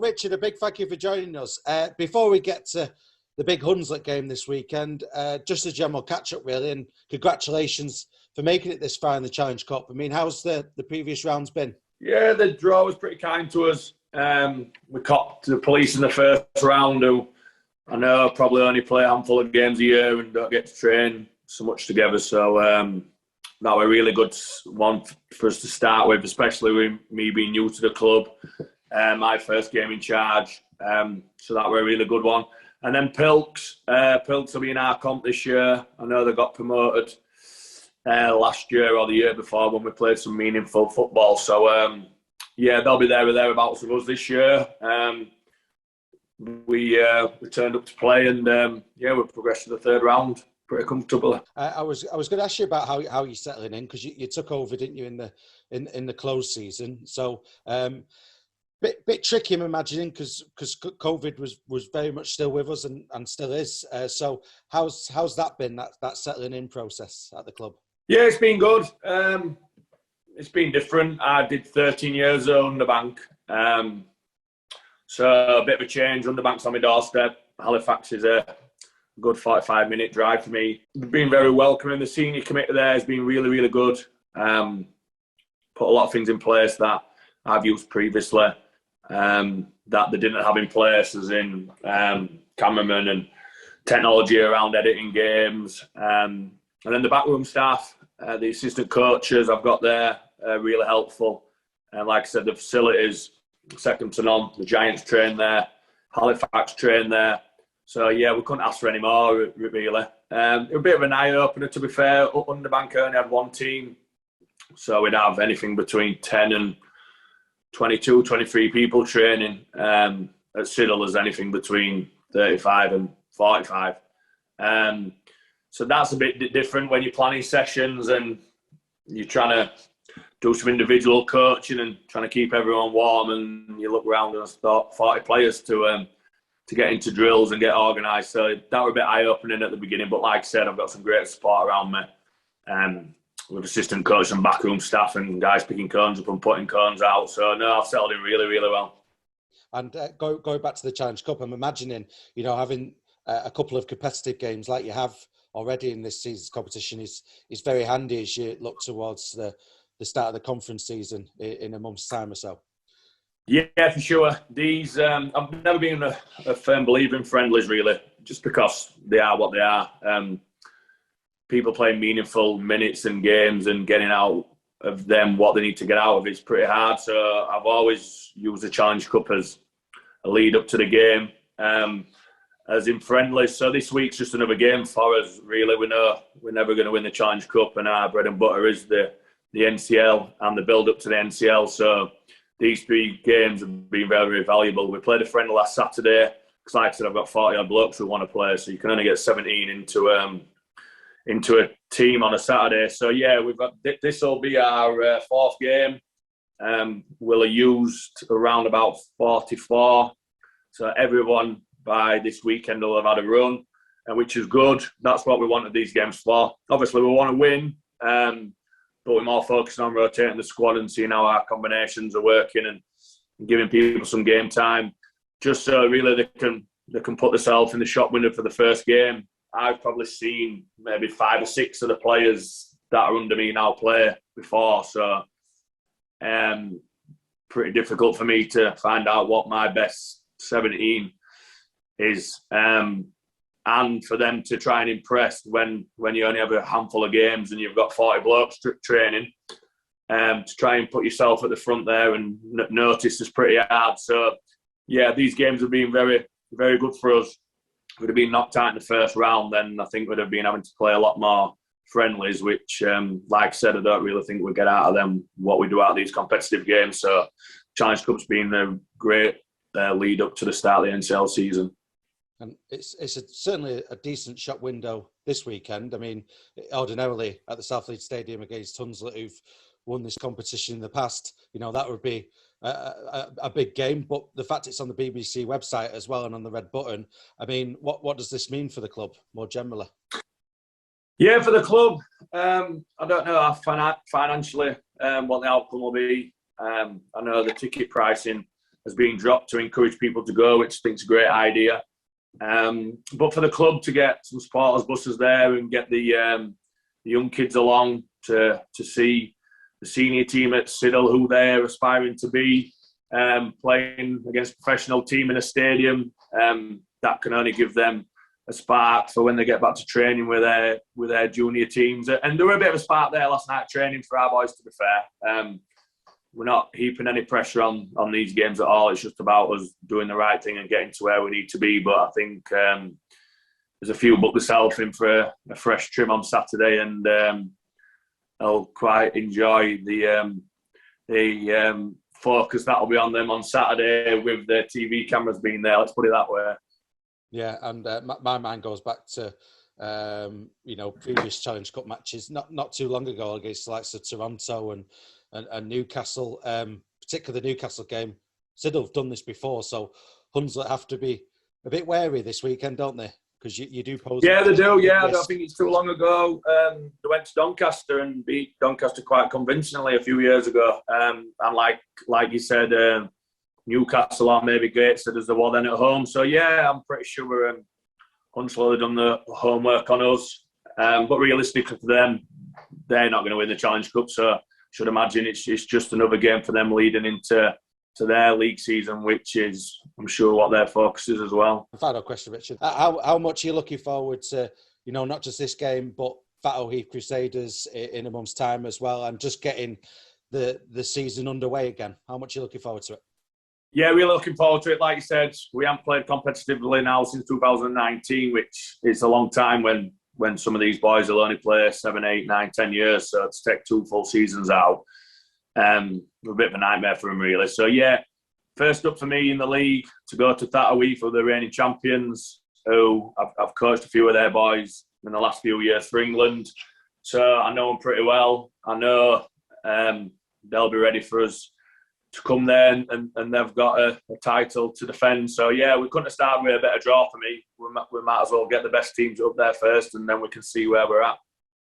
Richard, a big thank you for joining us. Before we get to the big Hunslet game this weekend, just a general catch-up really, and congratulations for making it this far in the Challenge Cup. I mean, how's the previous rounds been? Yeah, the draw was pretty kind to us. We copped the police in the first round, who I know probably only play a handful of games a year and don't get to train so much together. So that was a really good one for us to start with, especially with me being new to the club. My first game in charge. So that was a really good one. And then Pilks will be in our comp this year. I know they got promoted last year or the year before when we played some meaningful football. So, yeah, they'll be there or thereabouts with us this year. We turned up to play and, we progressed to the third round pretty comfortably. I was going to ask you about how you're settling in, because you took over, didn't you, in the closed season? So, bit tricky, I'm imagining, because COVID was very much still with us and still is. So how's that been, that settling in process at the club? Yeah, it's been good. It's been different. I did 13 years on the bank. So a bit of a change. Underbank's on my doorstep. Halifax is a good 45-minute drive for me. We've been very welcoming. The senior committee there has been really, really good. Put a lot of things in place that I've used previously. That they didn't have in place, as in cameramen and technology around editing games. And then the backroom staff, the assistant coaches I've got there, really helpful. And like I said, the facilities, second to none. The Giants train there, Halifax train there. So, yeah, we couldn't ask for any more, really. It was a bit of an eye-opener, to be fair. Underbank only had one team. So we'd have anything between 10 and 22, 23 people training. At Siddal, there's anything between 35 and 45. So that's a bit different when you're planning sessions and you're trying to do some individual coaching and trying to keep everyone warm, and you look around and start 40 players to get into drills and get organised. So that was a bit eye-opening at the beginning, but like I said, I've got some great support around me. With assistant coach and backroom staff and guys picking cones up and putting cones out. So, no, I've settled in really, really well. And going back to the Challenge Cup, I'm imagining, having a couple of competitive games like you have already in this season's competition is very handy as you look towards the start of the conference season in a month's time or so. Yeah, for sure. These I've never been a firm believer in friendlies, really, just because they are what they are. People playing meaningful minutes and games and getting out of them what they need to get out of it's pretty hard. So I've always used the Challenge Cup as a lead up to the game, as in friendlies. So this week's just another game for us, really. We know we're never going to win the Challenge Cup, and our bread and butter is the NCL and the build up to the NCL. So these three games have been very, very valuable. We played a friendly last Saturday, because like I said, I've got 40 odd blokes who want to play, so you can only get 17 into a team on a Saturday. So, yeah, we've got this will be our fourth game. We'll have used around about 44. So everyone by this weekend will have had a run, which is good. That's what we wanted these games for. Obviously, we want to win, but we're more focused on rotating the squad and seeing how our combinations are working and giving people some game time, just so really they can put themselves in the shop window for the first game. I've probably seen maybe 5 or 6 of the players that are under me now play before. So, pretty difficult for me to find out what my best 17 is. And for them to try and impress when you only have a handful of games and you've got 40 blokes training, to try and put yourself at the front there and notice is pretty hard. So, yeah, these games have been very, very good for us. If we'd have been knocked out in the first round, then I think we'd have been having to play a lot more friendlies, which, like I said, I don't really think we get out of them what we do out of these competitive games. So Challenge Cup's been a great lead up to the start of the NCL season. And it's certainly a decent shop window this weekend. I mean, ordinarily at the South Leeds Stadium against Hunslet, who've won this competition in the past, that would be a big game. But the fact it's on the BBC website as well and on the red button, I mean, what does this mean for the club more generally? Yeah, for the club, I don't know financially what the outcome will be. I know the ticket pricing has been dropped to encourage people to go, which I think is a great idea. But for the club to get some supporters buses there and get the young kids along to see the senior team at Siddal, who they're aspiring to be, playing against a professional team in a stadium, that can only give them a spark for when they get back to training with their junior teams. And there were a bit of a spark there last night training for our boys, to be fair. We're not heaping any pressure on these games at all. It's just about us doing the right thing and getting to where we need to be. But I think there's a few booked themselves in for a fresh trim on Saturday, and I'll quite enjoy the focus that'll be on them on Saturday with their TV cameras being there. Let's put it that way. Yeah, and my mind goes back to previous Challenge Cup matches not too long ago against the likes of Toronto and Newcastle, particularly the Newcastle game. Siddal have done this before, so Hunslet have to be a bit wary this weekend, don't they? Because you do pose. Yeah, they do. Yeah, I don't think it's too long ago. They went to Doncaster and beat Doncaster quite convincingly a few years ago. And like you said, Newcastle or maybe Gateshead as they were then at home. So yeah, I'm pretty sure Hunslet have done the homework on us. But realistically for them, they're not going to win the Challenge Cup. So I should imagine it's just another game for them leading into their league season, which is, I'm sure, what their focus is as well. Final question, Richard. How much are you looking forward to, not just this game, but Fat O'Heath Crusaders in a month's time as well, and just getting the season underway again? How much are you looking forward to it? Yeah, we're looking forward to it. Like you said, we haven't played competitively now since 2019, which is a long time when some of these boys will only play 7, 8, 9, 10 years. So to take 2 full seasons out, a bit of a nightmare for them, really. So yeah, first up for me in the league to go to Fat O'Heath, who are the reigning champions, who I've coached a few of their boys in the last few years for England. So I know them pretty well. I know they'll be ready for us to come there, and they've got a title to defend. So yeah, we couldn't have started with a better draw for me. We might as well get the best teams up there first, and then we can see where we're at.